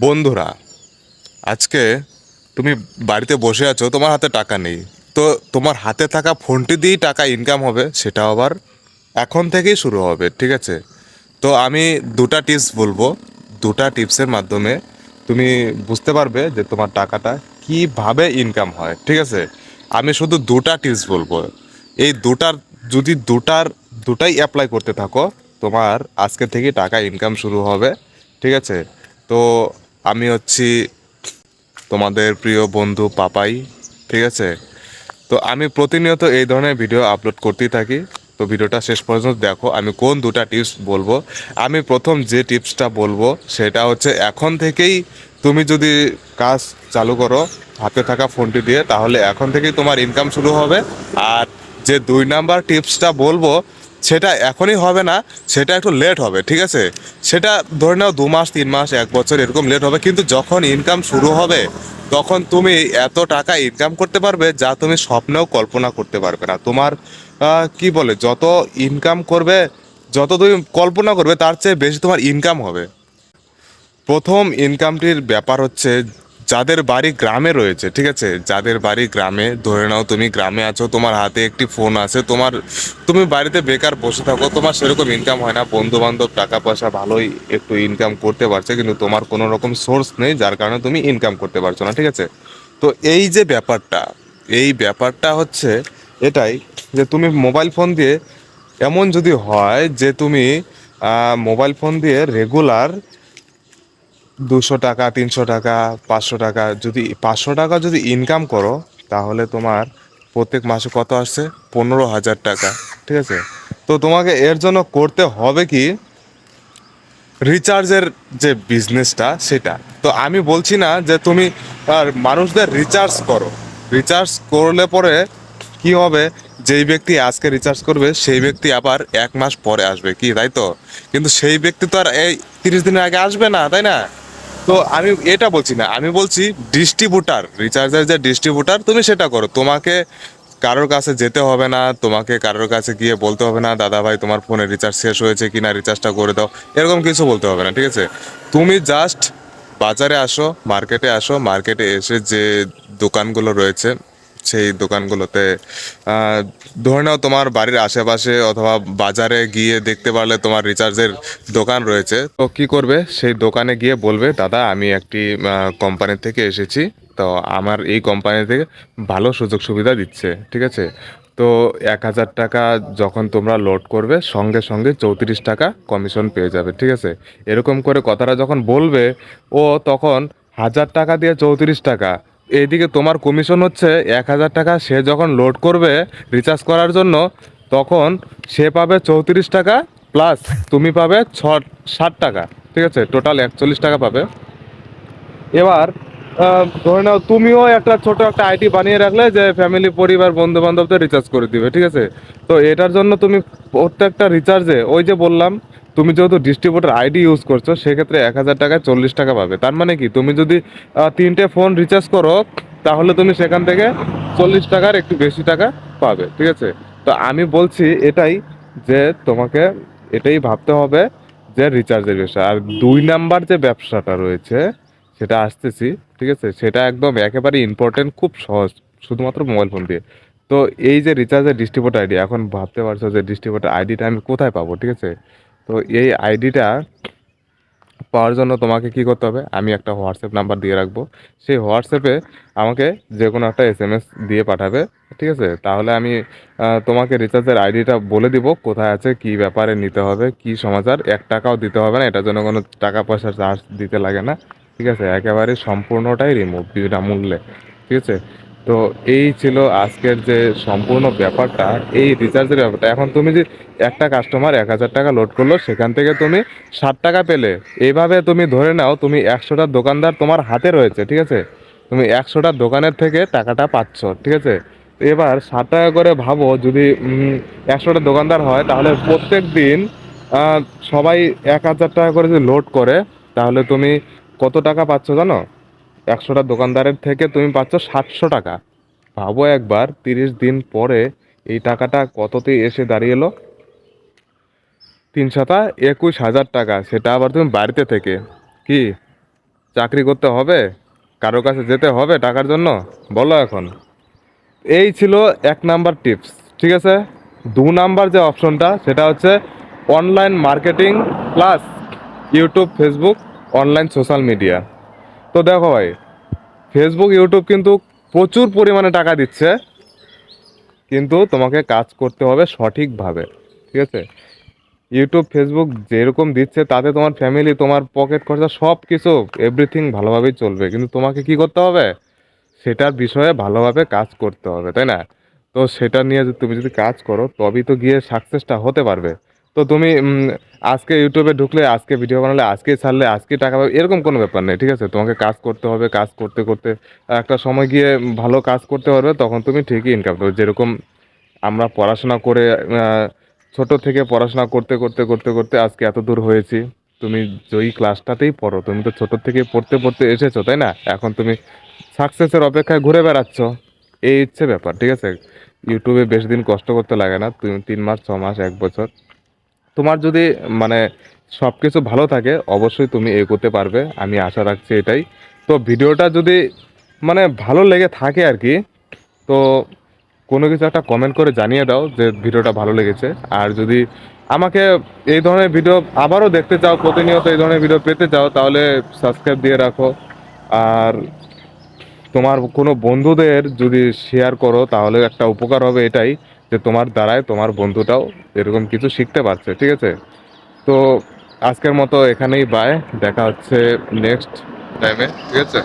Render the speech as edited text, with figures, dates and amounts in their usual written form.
বন্ধুরা, আজকে তুমি বাড়িতে বসে আছো, তোমার হাতে টাকা নেই। তো তোমার হাতে থাকা ফোনটি দিয়েই টাকা ইনকাম হবে, সেটাও আবার এখন থেকেই শুরু হবে, ঠিক আছে? তো আমি দুটা টিপস বলবো। দুটা টিপসের মাধ্যমে তুমি বুঝতে পারবে যে তোমার টাকাটা কিভাবে ইনকাম হয়, ঠিক আছে? আমি শুধু দুটা টিপস বলবো। এই দুটাই অ্যাপ্লাই করতে থাকো, তোমার আজকে থেকে টাকা ইনকাম শুরু হবে, ঠিক আছে? তো আমি হচ্ছি তোমাদের প্রিয় বন্ধু পাপাই, ঠিক আছে? তো আমি প্রতিনিয়ত এই ধরনের ভিডিও আপলোড করতেই থাকি। তো ভিডিওটা শেষ পর্যন্ত দেখো, আমি কোন দুটা টিপস বলবো। আমি প্রথম যে টিপসটা বলবো সেটা হচ্ছে, এখন থেকেই তুমি যদি কাজ চালু করো হাতে থাকা ফোনটি দিয়ে, তাহলে এখন থেকেই তোমার ইনকাম শুরু হবে। আর যে 2 নাম্বার টিপসটা বলবো, সেটা এখনই হবে না, সেটা একটু লেট হবে, ঠিক আছে? সেটা ধরে নাও 2 মাস, 3 মাস, 1 বছর এরকম লেট হবে, কিন্তু যখন ইনকাম শুরু হবে তখন তুমি এত টাকা ইনকাম করতে পারবে যা তুমি স্বপ্নেও কল্পনা করতে পারবে না। তোমার কি বলে, যত ইনকাম করবে, যত তুমি কল্পনা করবে তার চেয়ে বেশি তোমার ইনকাম হবে। প্রথম ইনকামটির ব্যাপার হচ্ছে, যাদের বাড়ি গ্রামে রয়েছে, ঠিক আছে? যাদের বাড়ি গ্রামে, ধরে নাও তুমি গ্রামে আছো, তোমার হাতে একটি ফোন আছে, তুমি বাড়িতে বেকার বসে থাকো, তোমার সেরকম ইনকাম হয় না, বন্ধু বান্ধব টাকা পয়সা ভালোই একটু ইনকাম করতে পারছে, কিন্তু তোমার কোনো রকম সোর্স নেই, যার কারণে তুমি ইনকাম করতে পারছো না, ঠিক আছে? তো এই ব্যাপারটা হচ্ছে এটাই, যে তুমি মোবাইল ফোন দিয়ে, এমন যদি হয় যে তুমি মোবাইল ফোন দিয়ে রেগুলার 200 টাকা, 300 টাকা, 500 টাকা, যদি 500 টাকা যদি ইনকাম করো, তাহলে তোমার প্রত্যেক মাসে কত আসছে? 15,000 টাকা, ঠিক আছে? তো তোমাকে এর জন্য করতে হবে কি, রিচার্জের যে বিজনেসটা সেটা। তো আমি বলছি না যে তুমি মানুষদের রিচার্জ করো। রিচার্জ করলে পরে কি হবে, যেই ব্যক্তি আজকে রিচার্জ করবে সেই ব্যক্তি আবার 1 মাস পরে আসবে, কি তাই তো? কিন্তু সেই ব্যক্তি তো আর এই 30 দিনের আগে আসবে না, তাই না? তো আমি এটা বলছি না, আমি বলছি ডিস্ট্রিবিউটার, রিচার্জের যে ডিস্ট্রিবিউটার, তুমি সেটা করো। তোমাকে কারোর কাছে যেতে হবে না, তোমাকে কারোর কাছে গিয়ে বলতে হবে না, দাদা ভাই তোমার ফোনে রিচার্জ শেষ হয়েছে কিনা, রিচার্জটা করে দাও, এরকম কিছু বলতে হবে না, ঠিক আছে? তুমি জাস্ট বাজারে আসো, মার্কেটে আসো, মার্কেটে এসে যে দোকানগুলো রয়েছে সেই দোকানগুলোতে ধরে নাও তোমার বাড়ির আশেপাশে অথবা বাজারে গিয়ে দেখতে পারলে তোমার রিচার্জের দোকান রয়েছে, তো কি করবে, সেই দোকানে গিয়ে বলবে, দাদা আমি একটি কোম্পানি থেকে এসেছি, তো আমার এই কোম্পানি থেকে ভালো সুযোগ সুবিধা দিচ্ছে, ঠিক আছে? তো 1,000 টাকা যখন তোমরা লোড করবে, সঙ্গে সঙ্গে 34 টাকা কমিশন পেয়ে যাবে, ঠিক আছে? এরকম করে কথাটা যখন বলবে, ও তখন 1,000 টাকা দিয়ে 34 টাকা, এইদিকে তোমার কমিশন হচ্ছে 1,000 টাকা। সে যখন লোড করবে রিচার্জ করার জন্য, তখন সে পাবে 34 টাকা, প্লাস তুমি পাবে 60 টাকা, ঠিক আছে? টোটাল 41 টাকা পাবে। এবার ধরে নাও তুমিও একটা ছোট একটা আইডি বানিয়ে রাখলে, যে ফ্যামিলি, পরিবার, বন্ধু বান্ধবদের রিচার্জ করে দিবে, ঠিক আছে? তো এটার জন্য তুমি প্রত্যেকটা রিচার্জে, ওই যে বললাম, তুমি যেহেতু ডিস্ট্রিবিউটার আইডি ইউজ করছো, সেক্ষেত্রে 1,000 টাকায় 40 টাকা পাবে। তার মানে কি, তুমি যদি 3টে ফোন রিচার্জ করো, তাহলে তুমি সেখান থেকে 40 টাকার একটু বেশি টাকা পাবে, ঠিক আছে? তো আমি বলছি এটাই, যে তোমাকে এটাই ভাবতে হবে, যে রিচার্জের বিষয়। আর 2 নাম্বার যে ব্যবসাটা রয়েছে, সেটা আসতেছি, ঠিক আছে? সেটা একদম একেবারে ইম্পর্টেন্ট, খুব সহজ, শুধুমাত্র মোবাইল ফোন দিয়ে। তো এই যে রিচার্জের ডিস্ট্রিবিউটার আইডি, এখন ভাবতে পারছো যে ডিস্ট্রিবিউটার আইডিটা আমি কোথায় পাবো, ঠিক আছে? তো এই আইডিটা পাওয়ার জন্য তোমাকে কি করতে হবে, আমি একটা হোয়াটসঅ্যাপ নাম্বার দিয়ে রাখবো। সেই হোয়াটসঅ্যাপে আমাকে যে কোনো একটা এসএমএস দিয়ে পাঠাবে, ঠিক আছে? তাহলে আমি তোমাকে রিচার্জের আইডিটা বলে দিব, কোথায় আছে, কি ব্যাপারে নিতে হবে, কি সমাচার। 1 টাকাও দিতে হবে না, এটার জন্য কোনো টাকা পয়সা চার্জ দিতে লাগে না, ঠিক আছে? একেবারে সম্পূর্ণটাই রিমুভ, বিনামূল্যে, ঠিক আছে? তো এই ছিল আজকের যে সম্পূর্ণ ব্যাপারটা, এই রিচার্জের ব্যাপারটা। এখন তুমি যে একটা কাস্টমার 1,000 টাকা লোড করলো, সেখান থেকে তুমি 60 টাকা পেলে। এইভাবে তুমি ধরে নাও, তুমি 100টা দোকানদার তোমার হাতে রয়েছে, ঠিক আছে? তুমি 100টা দোকানের থেকে টাকাটা পাচ্ছ, ঠিক আছে? এবার 60 টাকা করে ভাবো, যদি 100টা দোকানদার হয়, তাহলে প্রত্যেক দিন আহ, সবাই 1,000 টাকা করে যদি লোড করে, তাহলে তুমি কত টাকা পাচ্ছ জানো? 100টা দোকানদারের থেকে তুমি পাচ্ছ 700 টাকা। ভাবো একবার, 30 দিন পরে এই টাকাটা কততে এসে দাঁড়িয়েলো? 3 শতা 21,000 টাকা, সেটা আবার তুমি বাড়িতে থেকে। কি চাকরি করতে হবে, কারো কাছে যেতে হবে টাকার জন্য? বলো এখন। এই ছিল 1 নাম্বার টিপস, ঠিক আছে। 2 নাম্বার যে অপশনটা সেটা হচ্ছে online marketing plus YouTube, Facebook, online social media. তো দেখো ভাই, ফেসবুক, ইউটিউব কিন্তু প্রচুর পরিমাণে টাকা দিচ্ছে, কিন্তু তোমাকে কাজ করতে হবে সঠিকভাবে, ঠিক আছে। ইউটিউব, ফেসবুক যেরকম দিচ্ছে তাতে তোমার ফ্যামিলি, তোমার পকেট খরচা সব কিছু এভরিথিং ভালোভাবেই চলবে, কিন্তু তোমাকে কি করতে হবে, সেটার বিষয়ে ভালোভাবে কাজ করতে হবে, তাই না? তো সেটা নিয়ে তুমি যদি কাজ করো তবেই তো গিয়ে সাকসেসটা হতে পারবে। তো তুমি আজকে ইউটিউবে ঢুকলে, আজকে ভিডিও বানালে, আজকে ছাড়লে আজকে টাকা পাবে, এরকম কোনো ব্যাপার নেই, ঠিক আছে। তোমাকে কাজ করতে হবে, কাজ করতে করতে একটা সময় গিয়ে ভালো কাজ করতে পারবে, তখন তুমি ঠিকই ইনকাম করবে। যেরকম আমরা পড়াশোনা করে ছোট থেকে পড়াশোনা করতে করতে করতে করতে আজকে এত দূর হয়েছি। তুমি যেই ক্লাসটাতেই পড়ো, তুমি তো ছোট থেকে পড়তে পড়তে এসেছো, তাই না? এখন তুমি সাকসেসের অপেক্ষায় ঘুরে বেড়াচ্ছ। এই হচ্ছে ব্যাপার, ঠিক আছে। ইউটিউবে বেশি দিন কষ্ট করতে লাগে না, তুমি 3 মাস, 6 মাস, 1 বছর, তোমার যদি মানে সব কিছু ভালো থাকে অবশ্যই তুমি এগোতে পারবে, আমি আশা রাখছি এটাই। তো ভিডিওটা যদি মানে ভালো লেগে থাকে আর কি, তো কোনো কিছু একটা কমেন্ট করে জানিয়ে দাও যে ভিডিওটা ভালো লেগেছে। আর যদি আমাকে এই ধরনের ভিডিও আবারও দেখতে চাও, প্রতিনিয়ত এই ধরনের ভিডিও পেতে চাও, তাহলে সাবস্ক্রাইব দিয়ে রাখো। আর তোমার কোনো বন্ধুদের যদি শেয়ার করো তাহলে একটা উপকার হবে এটাই, যে তোমার দ্বারায় তোমার বন্ধুটাও এরকম কিছু শিখতে পারছে, ঠিক আছে। তো আজকের মতো এখানেই বাই, দেখা হচ্ছে নেক্সট টাইমে, ঠিক আছে।